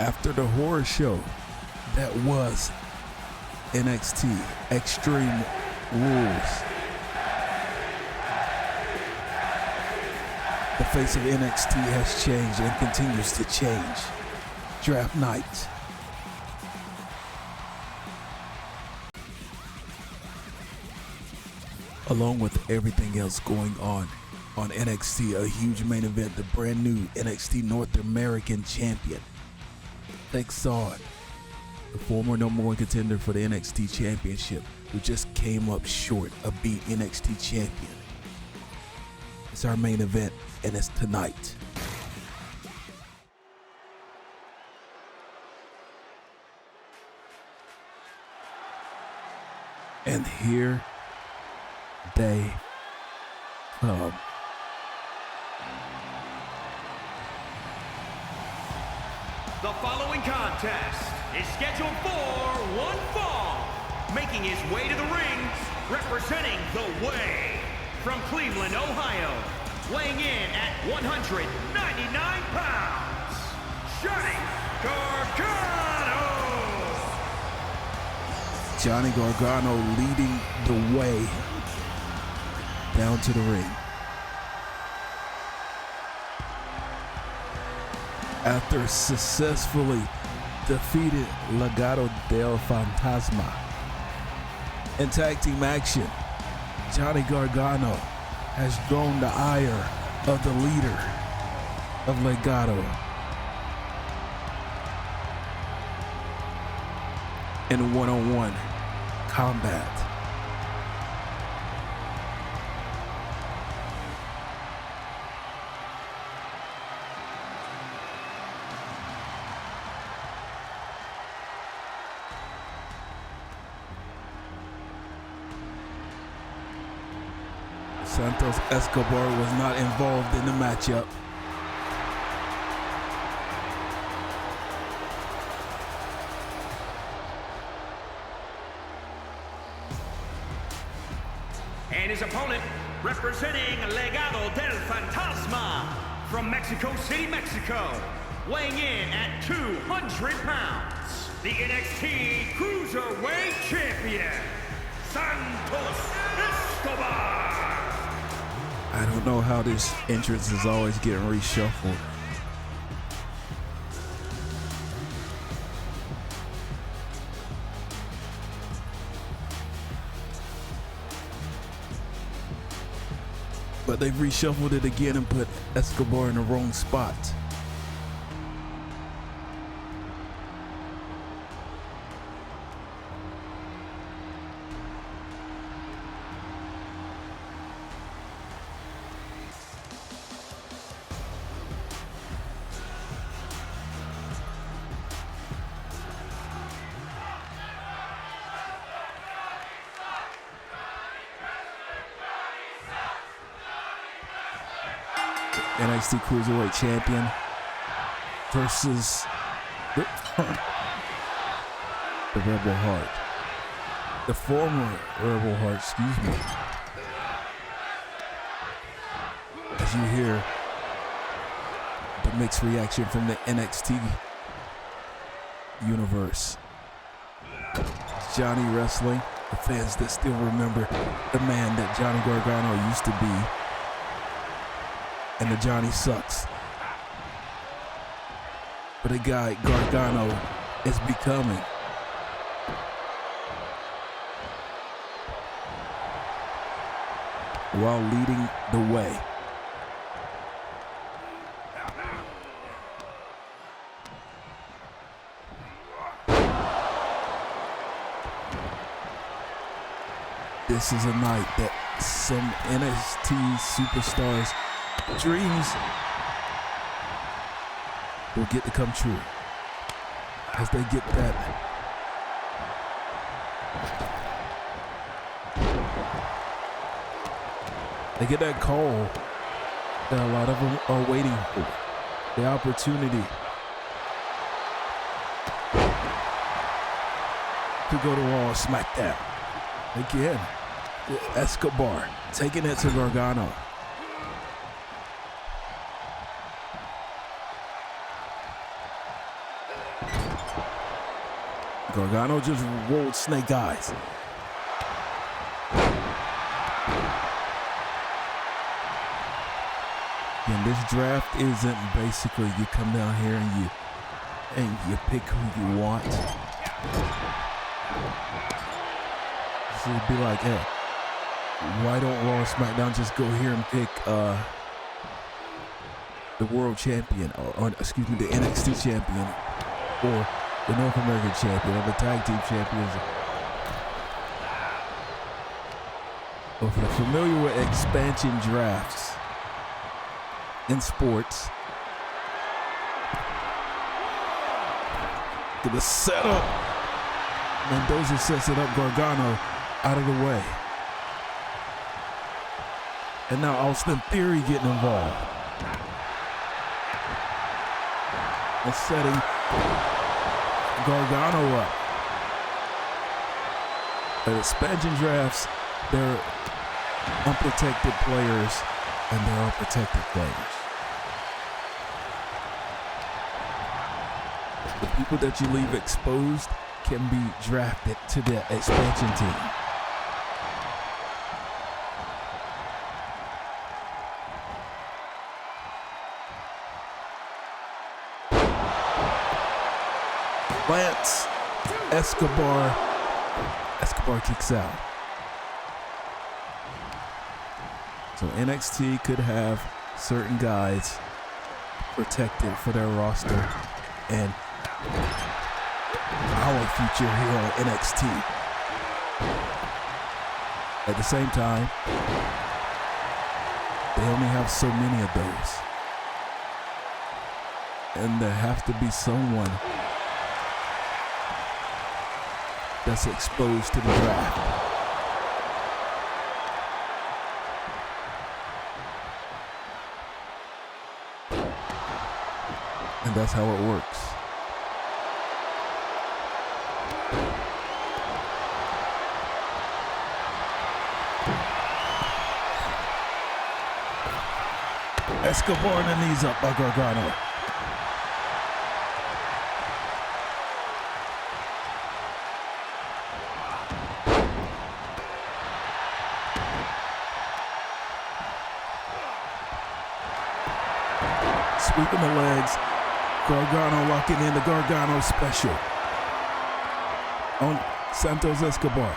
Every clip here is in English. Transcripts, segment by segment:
after the horror show that was NXT Extreme Rules. The face of NXT has changed and continues to change. Draft night. Along with everything else going on NXT, a huge main event, the brand new NXT North American champion takes on the former number one contender for the NXT championship, who just came up short of being NXT champion. It's our main event, and it's tonight. And here they come. The following contest is scheduled for one fall. Making his way to the ring, representing the Way, from Cleveland, Ohio, weighing in at 199 pounds, Johnny Gargano. Johnny Gargano leading the way down to the ring. After successfully defeated Legado del Fantasma in tag team action, Johnny Gargano has drawn the ire of the leader of Legado in one-on-one combat. Santos Escobar was not involved in the matchup. And his opponent, representing Legado del Fantasma from Mexico City, Mexico, weighing in at 200 pounds, the NXT Cruiserweight Champion, Santos Escobar. I don't know how this entrance is always getting reshuffled. But they've reshuffled it again and put Escobar in the wrong spot. NXT Cruiserweight Champion versus the Rebel Heart. The former Rebel Heart, excuse me. As you hear the mixed reaction from the NXT universe. Johnny wrestling, the fans that still remember the man that Johnny Gargano used to be. And the Johnny sucks. But the guy Gargano is becoming. While leading the way. This is a night that some NXT superstars' dreams will get to come true as they get that call that a lot of them are waiting for, the opportunity to go to Raw or SmackDown. Again, Escobar taking it to Gargano. Gargano just rolled snake eyes. And this draft isn't basically you come down here and you pick who you want. So it'd be like, hey, why don't Raw and SmackDown just go here and pick the world champion, or excuse me, the NXT champion, or the North American champion, or the tag team champions. If you're familiar with expansion drafts in sports, to the setup, Mendoza sets it up, Gargano out of the way. And now Austin Theory getting involved. And setting Gargano up. The expansion drafts, they're unprotected players and they're unprotected players. The people that you leave exposed can be drafted to the expansion team. Lance Escobar kicks out. So NXT could have certain guys protected for their roster, and our future here on NXT. At the same time, they only have so many of those. And there have to be someone that's exposed to the draft. And that's how it works. Escobar and the knees up by Gargano. Sweeping the legs. Gargano locking in the Gargano special on Santos Escobar.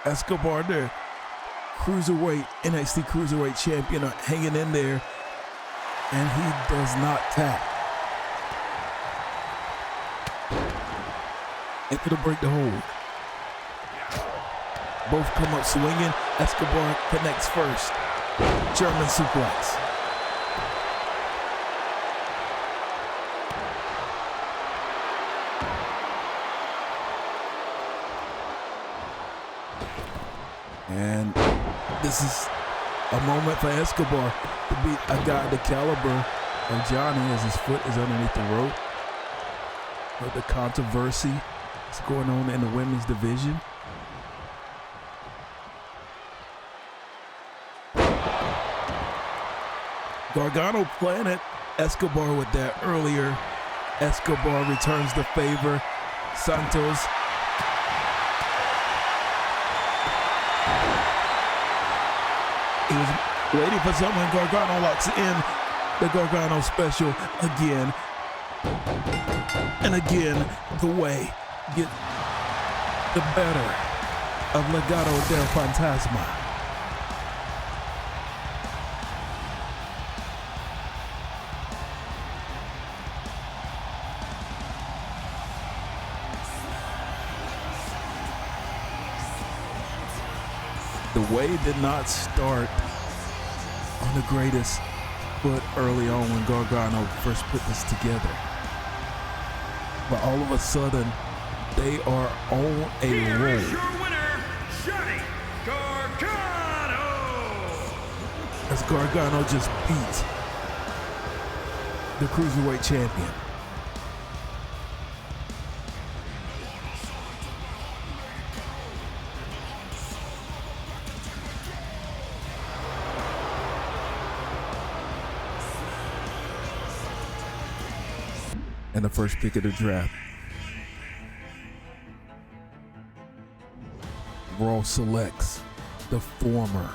Escobar, the cruiserweight, NXT cruiserweight champion, hanging in there, and he does not tap. It could break the hold. Both come up swinging. Escobar connects first. German suplex. And this is a moment for Escobar to beat a guy the caliber of Johnny as his foot is underneath the rope. But the controversy is going on in the women's division. Gargano planted Escobar with that earlier. Escobar returns the favor. Santos he was waiting for someone. Gargano locks in the Gargano special again. And again, the way get the better of Legado del Fantasma. The way did not start on the greatest foot early on when Gargano first put this together. But all of a sudden, they are on a roll. Here is your winner, Johnny Gargano! As Gargano just beat the Cruiserweight champion. And the first pick of the draft, Raw selects the former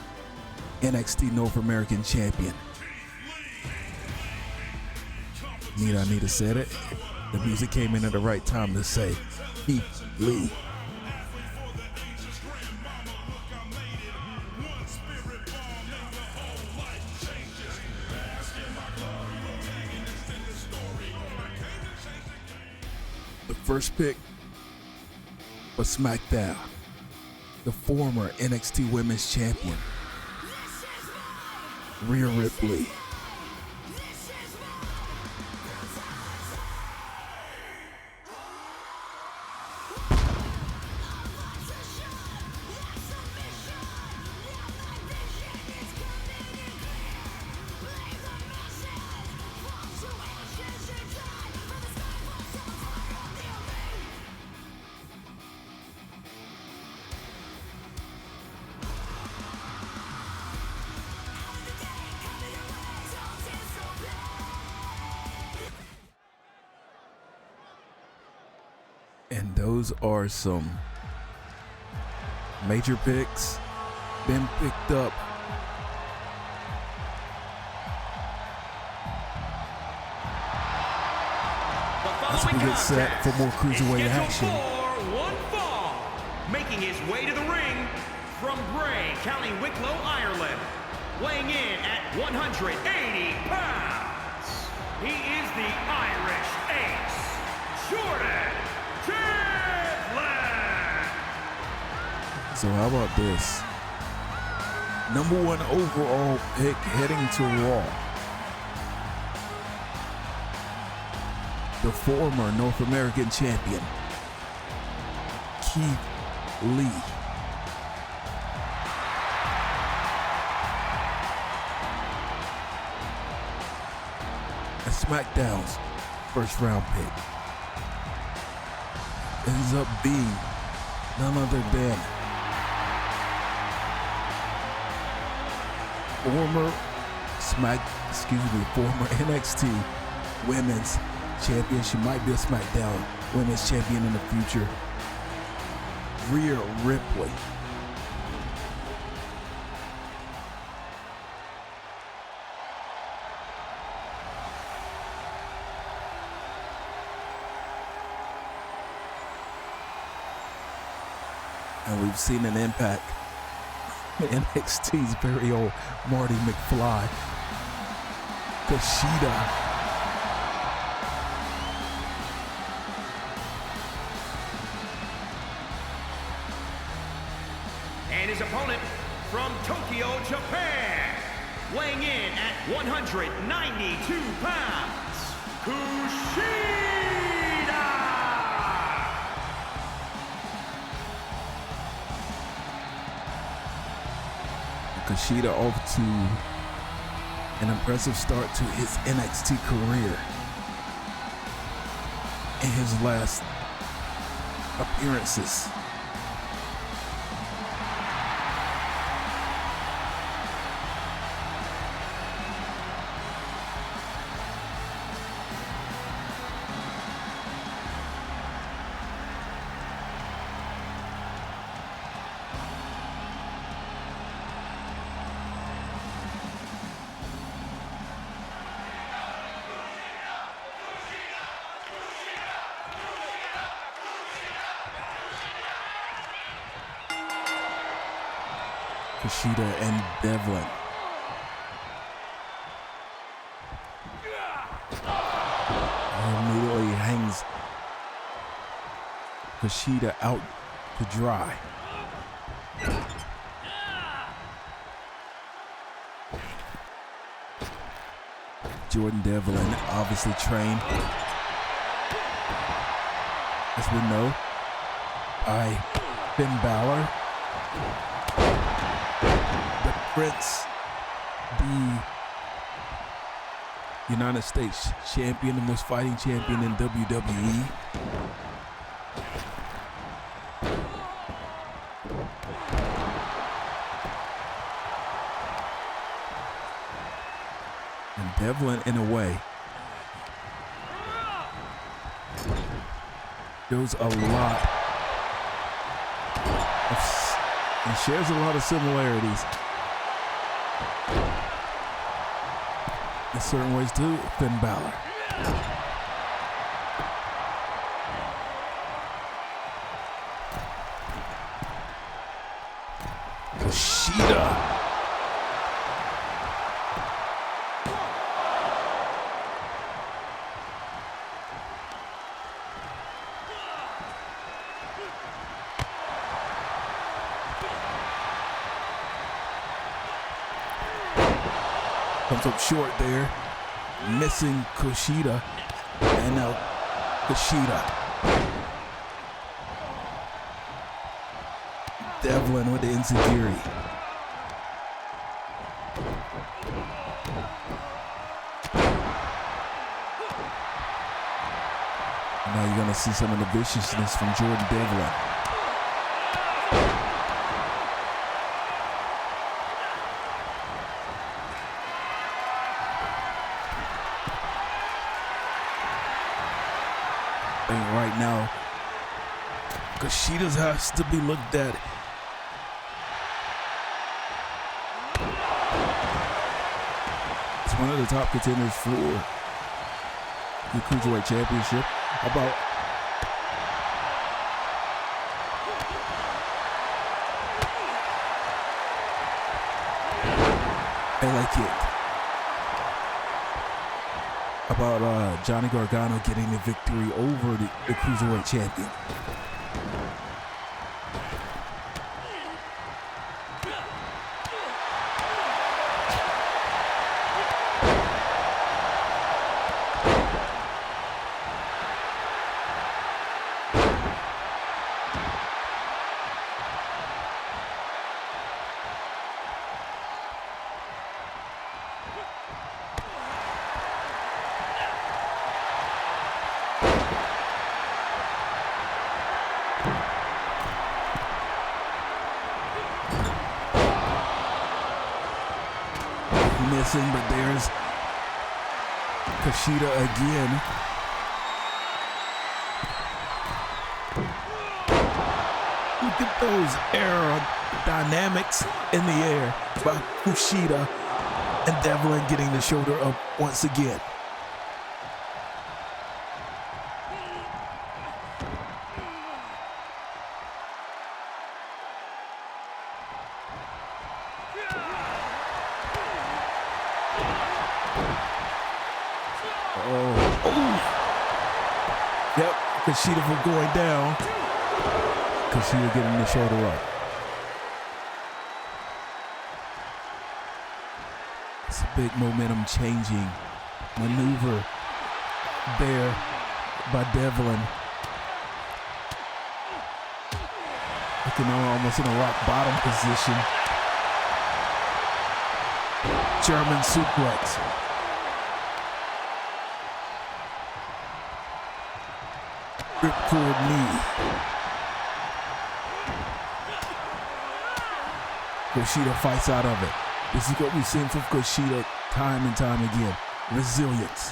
NXT North American champion. Need to say it. The music came in at the right time to say Keith Lee. The first pick for SmackDown, the former NXT Women's Champion, Rhea Ripley. And those are some major picks been picked up. As we get set for more cruiserweight action. One fall, making his way to the ring from Bray, County Wicklow, Ireland, weighing in at 180 pounds. He is the Irish Ace, Devlin. So how about this? #1 overall pick heading to Raw. The former North American champion, Keith Lee. And SmackDown's first round pick ends up being none other than former NXT Women's Champion. She might be a SmackDown Women's Champion in the future, Rhea Ripley. And we've seen an impact. NXT's very old Marty McFly, Kushida. And his opponent from Tokyo, Japan, weighing in at 192 pounds, Kushida. Kushida off to an impressive start to his NXT career. In his last appearances, Kushida and Devlin. Immediately hangs Kushida out to dry. Jordan Devlin, obviously trained, as we know, by Finn Balor. The Prince, the United States champion, the most fighting champion in WWE. And Devlin, in a way, shows a lot. He shares a lot of similarities in certain ways to Finn Balor. Kushida. Comes up short there, missing Kushida, and now Kushida. Devlin with the insecurity. Now you're gonna see some of the viciousness from Jordan Devlin. And right now, Kushida has to be looked at. It's one of the top contenders for the Cruiserweight Championship. About about Johnny Gargano getting the victory over the Cruiserweight Champion. Missing, but there's Kushida again. Look at those aerodynamics in the air by Kushida, and Devlin getting the shoulder up once again. Yep, Kushida for going down. Kushida getting the shoulder up. It's a big momentum changing maneuver there by Devlin. Looking almost in a rock bottom position. German suplex. Ripcord knee. Kushida fights out of it. This is what we've seen from Kushida time and time again. Resilience.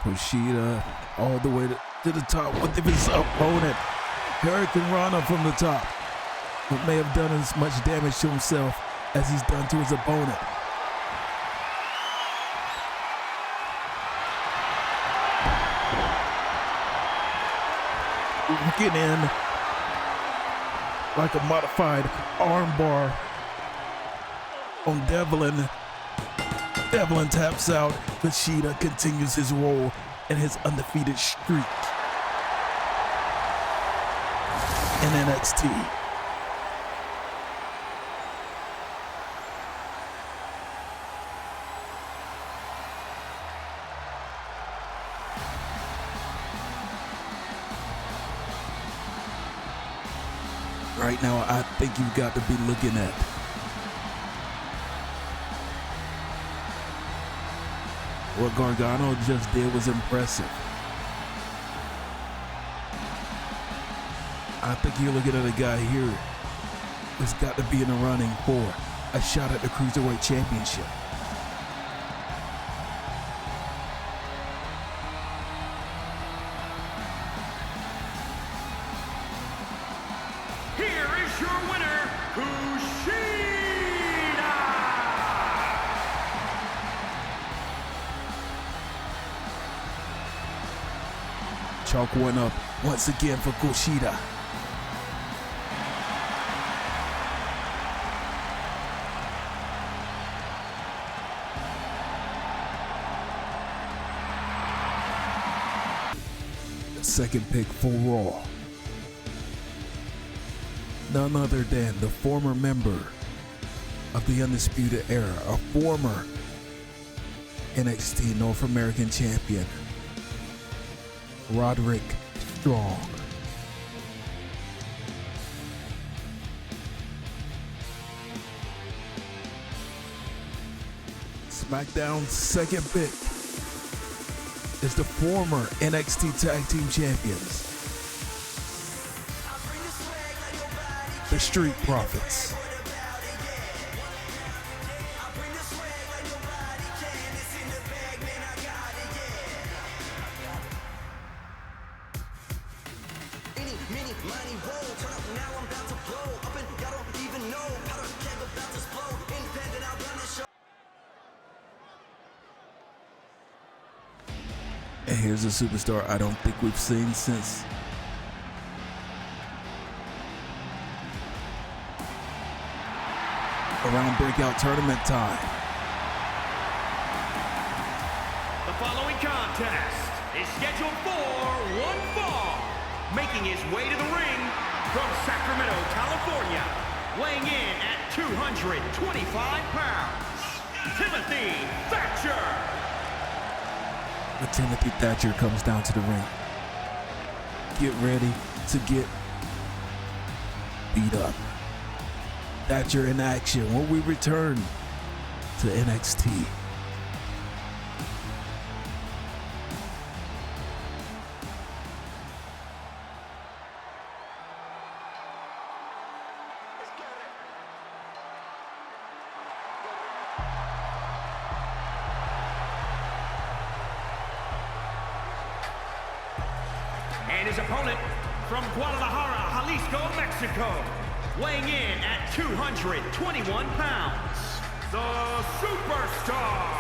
Kushida all the way to the top with his opponent. Hurricane Rana from the top. But may have done as much damage to himself as he's done to his opponent. Get in like a modified armbar on Devlin. Devlin taps out. Kushida continues his role in his undefeated streak in NXT. Right now, I think you've got to be looking at What Gargano just did was impressive. I think you're looking at a guy here who's got to be in the running for a shot at the Cruiserweight Championship. Here is your winner, Kushida! Chalk one up once again for Kushida. The second pick for Raw. None other than the former member of the Undisputed Era, a former NXT North American Champion, Roderick Strong. SmackDown's second pick is the former NXT Tag Team Champions, the Street Profits. And here's a superstar I don't think we've seen since around breakout tournament time. The following contest is scheduled for one fall. Making his way to the ring from Sacramento, California, weighing in at 225 pounds, Timothy Thatcher. But Timothy Thatcher comes down to the ring. Get ready to get beat up. Thatcher in action when we return to NXT. And his opponent from Guadalajara, Jalisco, Mexico, weighing in at 221 pounds, the Superstar.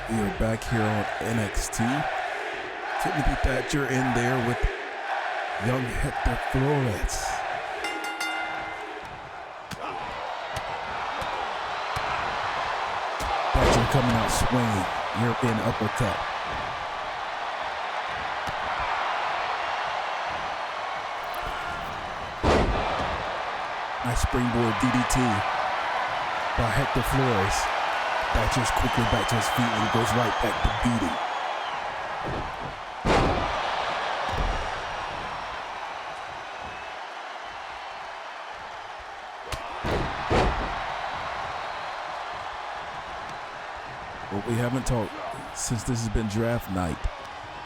We are back here on NXT. Timothy Thatcher in there with young Hector Flores. Thatcher coming out swinging, European uppercut. Nice springboard DDT by Hector Flores. Thatcher's quickly back to his feet and goes right back to beating. But we haven't talked, since this has been draft night,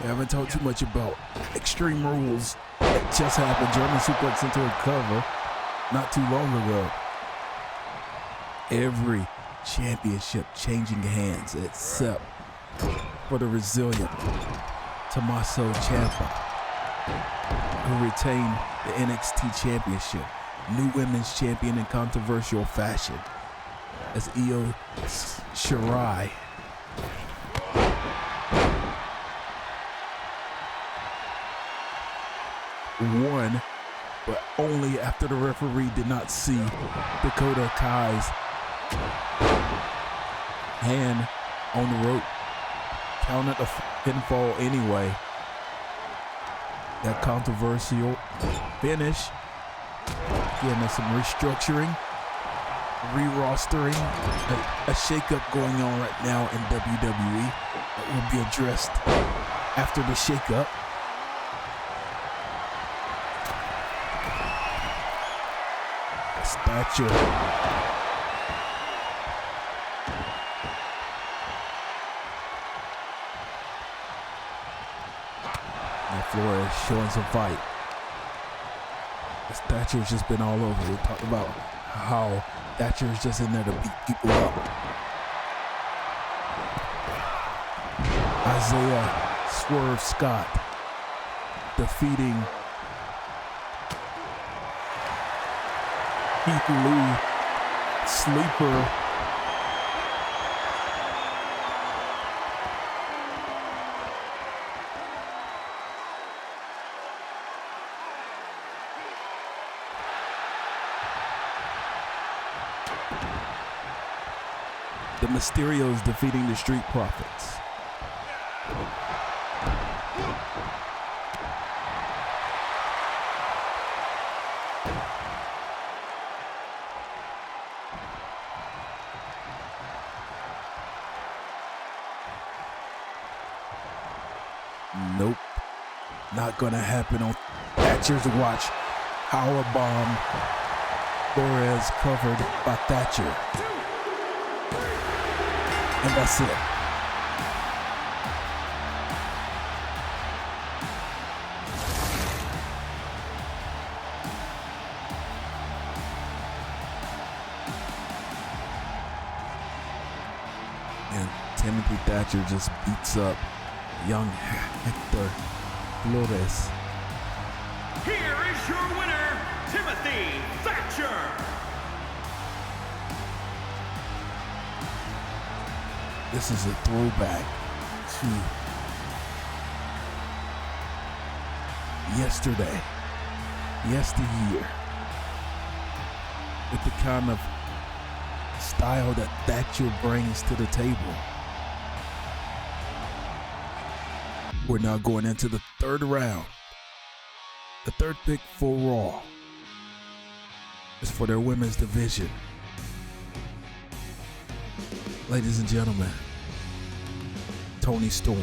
we haven't talked too much about Extreme Rules that just happened. German suplex into a cover not too long ago. Every championship changing hands except for the resilient Tommaso Ciampa, who retained the NXT championship, new women's champion in controversial fashion, as Io Shirai won, but only after the referee did not see Dakota Kai's hand on the rope. Counted a pinfall anyway. That controversial finish. Again, there's some restructuring, re-rostering, a shakeup going on right now in WWE that will be addressed after the shakeup. Thatcher. Now Flores showing some fight. Thatcher's just been all over. We talked about how Thatcher is just in there to beat people up. Isiah Swerve Scott defeating Keith Lee Sleeper. The Mysterios defeating the Street Profits. Nope, not gonna happen on Thatcher's watch. Powerbomb. Flores covered by Thatcher. And that's it. And Timothy Thatcher just beats up young Hector Flores. Here is your winner, Timothy Thatcher. This is a throwback to yesterday, yesteryear, with the kind of style that Thatcher brings to the table. We're now going into the third round. The third pick for Raw is for their women's division. Ladies and gentlemen, Toni Storm.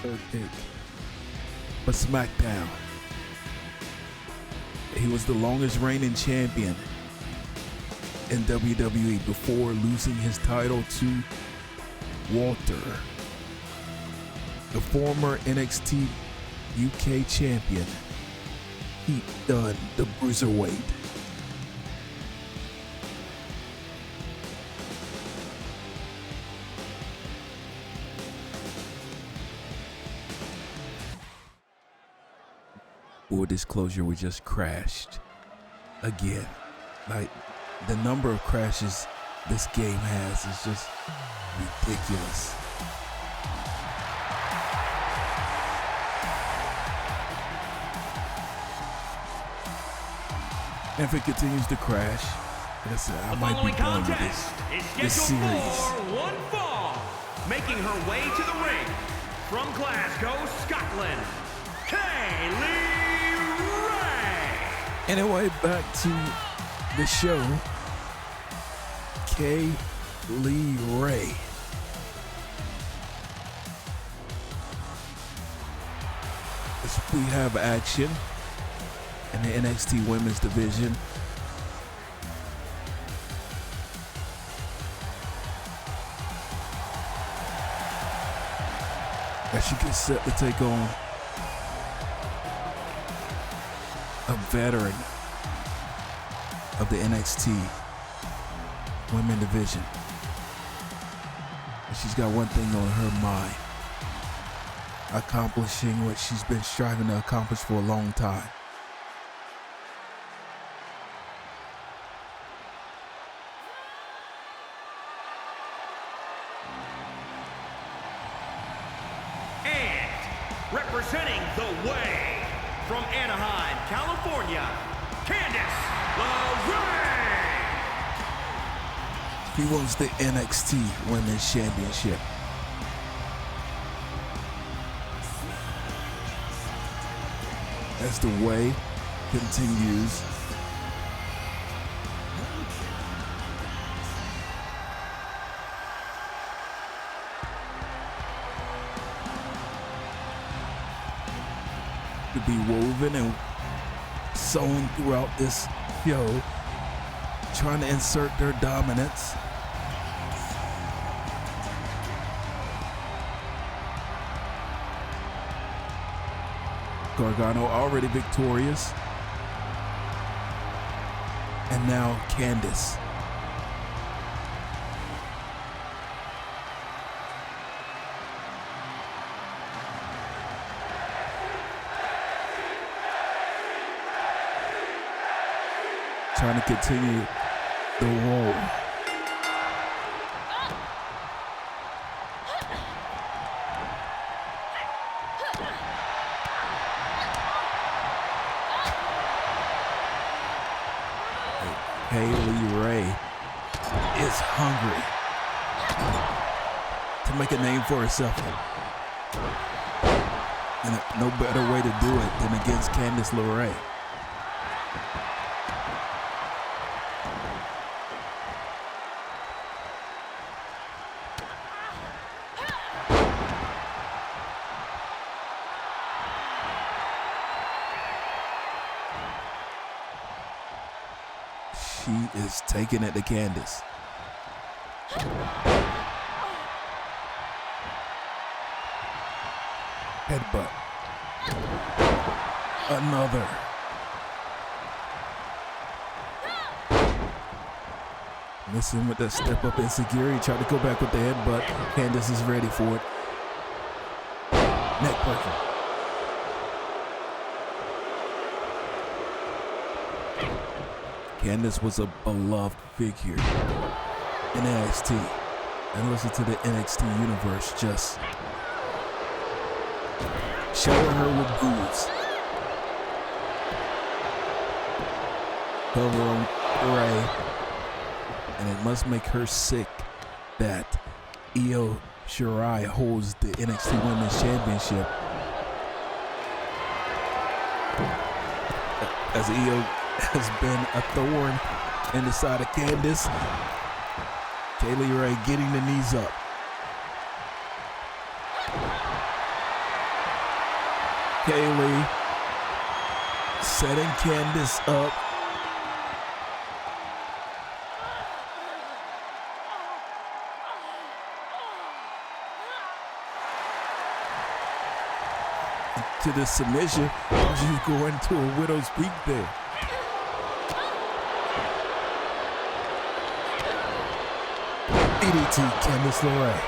Third pick for SmackDown. He was the longest reigning champion in WWE before losing his title to Walter, the former NXT UK champion. He done the Bruiserweight. Full disclosure, we just crashed again. Like, the number of crashes this game has is just ridiculous. And if it continues to crash, like I said, I might be done with this series. For one fall, making her way to the ring from Glasgow, Scotland, Candice LaRae. Anyway, back to the show. Candice LaRae. We have action in the NXT Women's Division. As she gets set to take on a veteran of the NXT Women's Division. And she's got one thing on her mind: accomplishing what she's been striving to accomplish for a long time. representing the Way, from Anaheim, California, Candice LaRae. He wants the NXT Women's Championship. As the Way continues to be woven and sewn throughout this show, trying to insert their dominance. Gargano already victorious. And now Candice. Trying to continue the roll. LaRae is hungry to make a name for herself. And no better way to do it than against Candice LaRae. She is taking it to Candice. Headbutt. Another. Missing with that step up insecurity. Tried to go back with the headbutt. Candice is ready for it. Neckbreaker. Candice was a beloved figure in NXT. And listen to the NXT universe just shower her with boobs. Cover on Ray. And it must make her sick that Io Shirai holds the NXT Women's Championship. As Io has been a thorn in the side of Candice. LaRae getting the knees up. Kaylee setting Candice up. To the submission, she's going to a widow's peak there. DDT, Candice LaRae.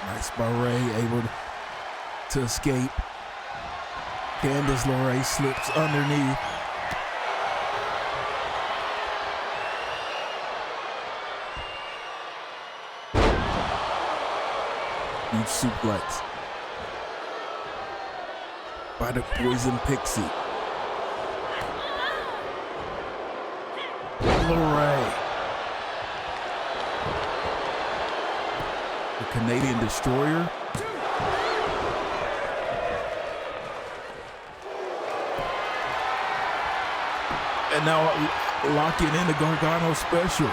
Nice by Ray, able to escape. Candice LaRae slips underneath. Huge suplex by the Poison Pixie. LaRae. The Canadian Destroyer. And now locking in the Gargano special.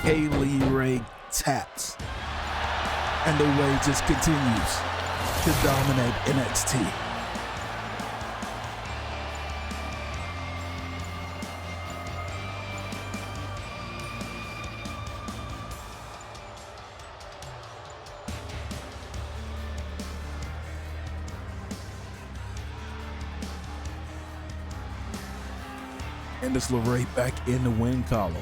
LaRae taps, and the Way just continues to dominate NXT. Candice LaRae back in the win column.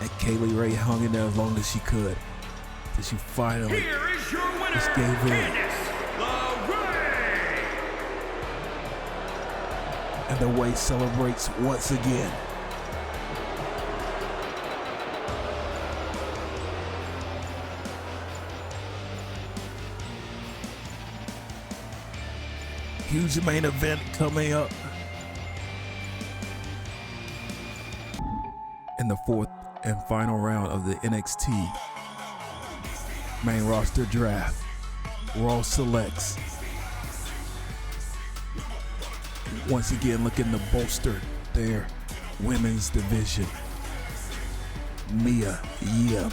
And Kaylee Ray hung in there as long as she could. Till she finally Here is your winner, just gave in. Candice LaRae. And the way celebrates once again. Huge main event coming up in the fourth and final round of the NXT main roster draft. Raw selects once again looking to bolster their women's division. Mia Yim,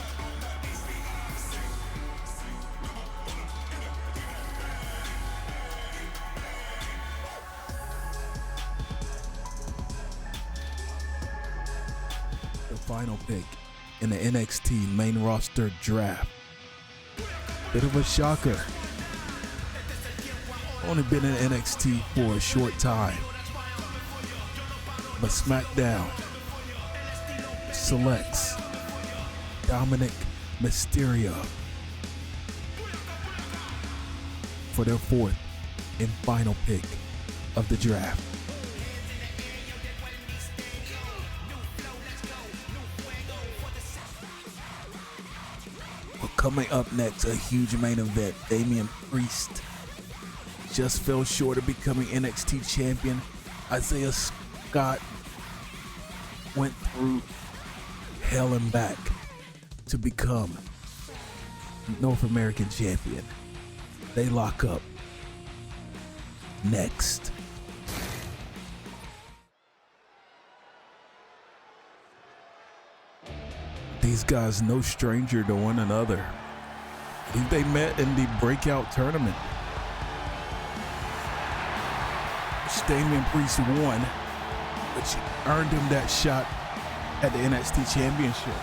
the final pick in the NXT main roster draft. Bit of a shocker. Only been in NXT for a short time. But SmackDown selects Dominic Mysterio for their fourth and final pick of the draft. Well, coming up next, a huge main event. Damien Priest just fell short of becoming NXT champion. Isiah Scott went through hell and back to become North American champion. They lock up next. These guys no stranger to one another. I think they met in the breakout tournament. Damien Priest won, which earned him that shot at the NXT championship.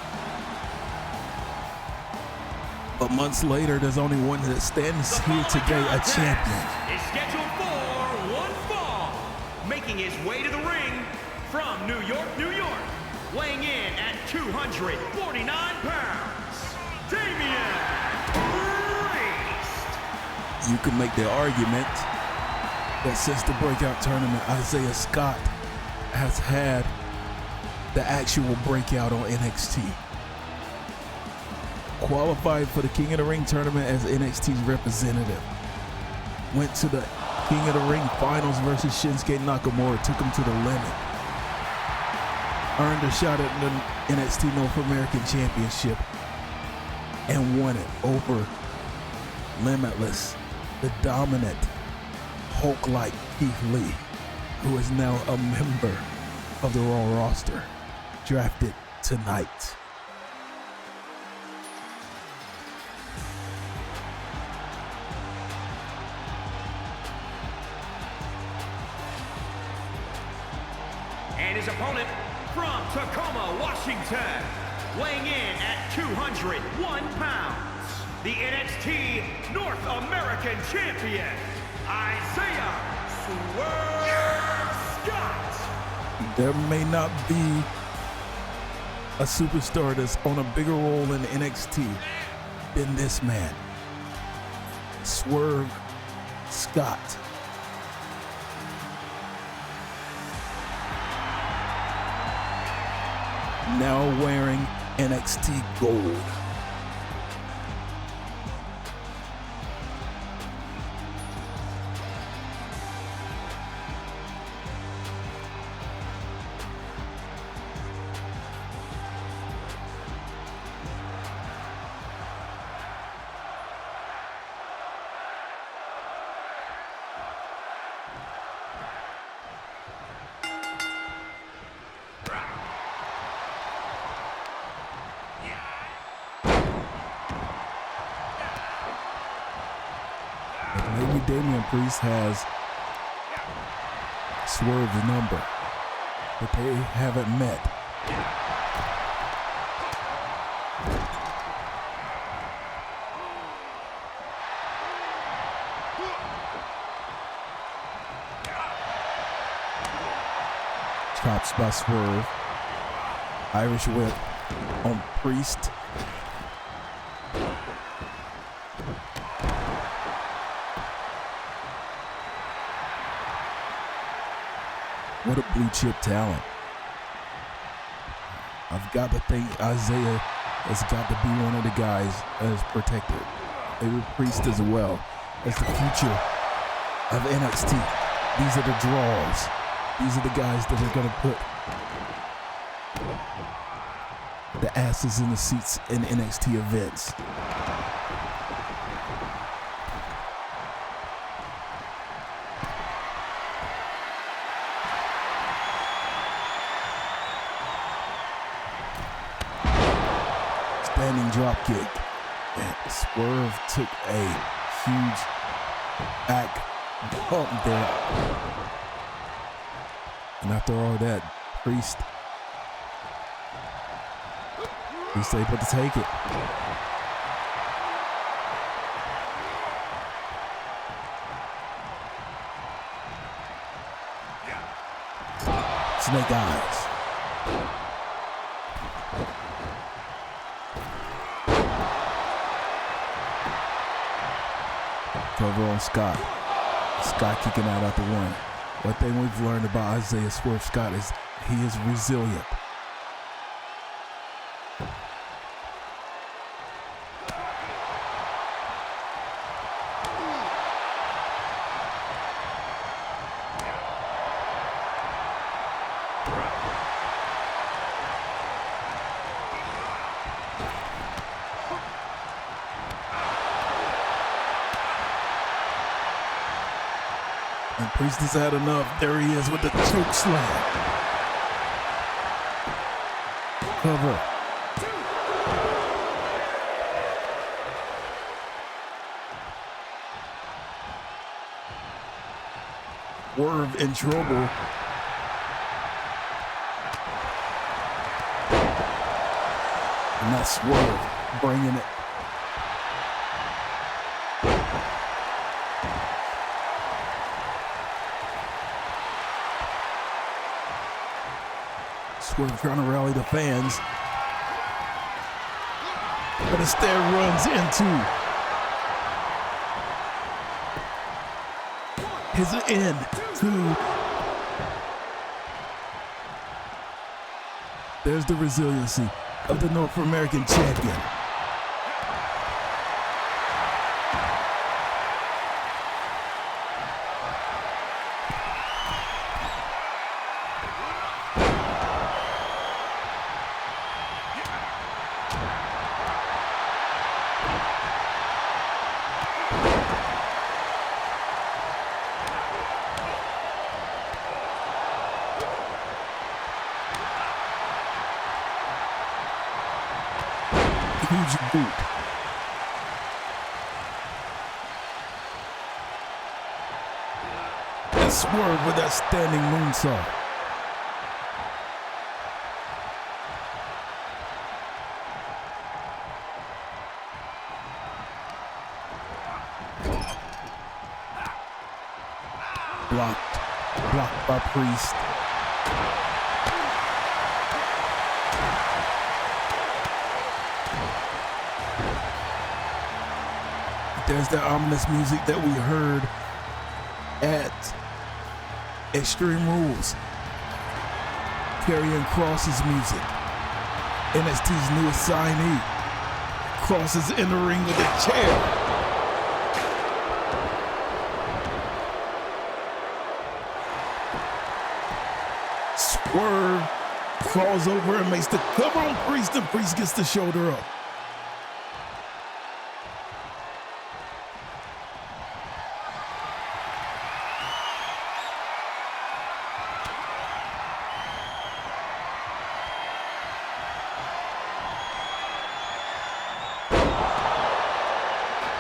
But months later, there's only one that stands here today, a champion. Is scheduled for one fall, making his way to the ring from New York, New York, weighing in at 249 pounds, Damien Priest. You can make the argument that since the breakout tournament, Isiah Scott has had the actual breakout on NXT. Qualified for the King of the Ring tournament as NXT's representative. Went to the King of the Ring finals versus Shinsuke Nakamura, took him to the limit. Earned a shot at the NXT North American Championship and won it over Limitless, the dominant Hulk-like Keith Lee, who is now a member of the Raw roster, drafted tonight. And his opponent from Tacoma, Washington, weighing in at 201 pounds, the NXT North American Champion, Isiah Swerve Scott. There may not be a superstar that's on a bigger role in NXT than this man, Swerve Scott. Now wearing NXT gold. Maybe Damien Priest has Swerve's number. but they haven't met. Chops by Swerve. Irish whip on Priest. What a blue chip talent. I've got to think Isiah has got to be one of the guys as protected. Maybe Priest as well as the future of NXT. These are the draws. These are the guys that are going to put the asses in the seats in NXT events. Standing drop kick. And Swerve took a huge back bump there. And after all that, Priest able to take it. Snake eyes. Cover on Scott. Scott kicking out the one. One thing we've learned about Isiah Swerve Scott is he is resilient. And Priest has had enough. There he is with the choke slam. Cover. Swerve in trouble. And that's Swerve bringing it. Swerve trying to rally the fans, but instead runs into his end to. There's the resiliency of the North American champion. Huge boot. And Swerve with that standing moonsault. Blocked by Priest. There's the ominous music that we heard at Extreme Rules. Karrion Kross's music. NXT's newest signee. Kross is in the ring with a chair. Swerve crawls over and makes the cover on Priest, and Priest gets the shoulder up.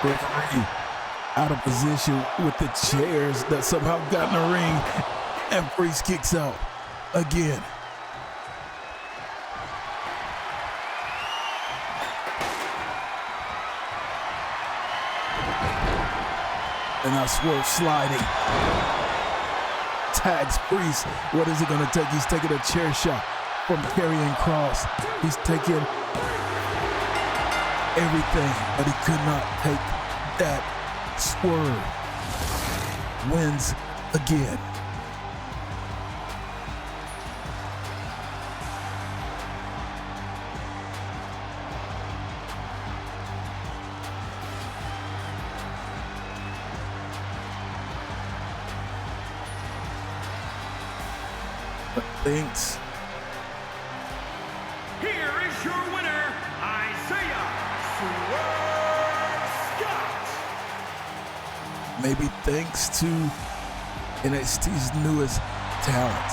Referee out of position with the chairs that somehow got in the ring, and Priest kicks out. again. And now Swerve sliding. Tags Priest. What is it going to take? He's taking a chair shot from Karrion Kross. He's taking everything, but he could not take that. Swerve wins again. But thanks. Here is your winner, Isiah Swerve Scott. Maybe thanks to NXT's newest talent,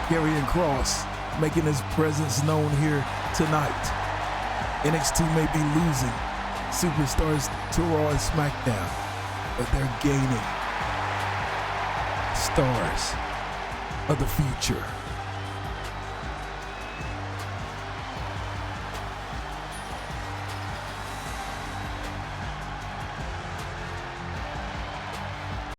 Karrion Kross, making his presence known here tonight. NXT may be losing superstars to Raw and SmackDown, but they're gaining stars of the future.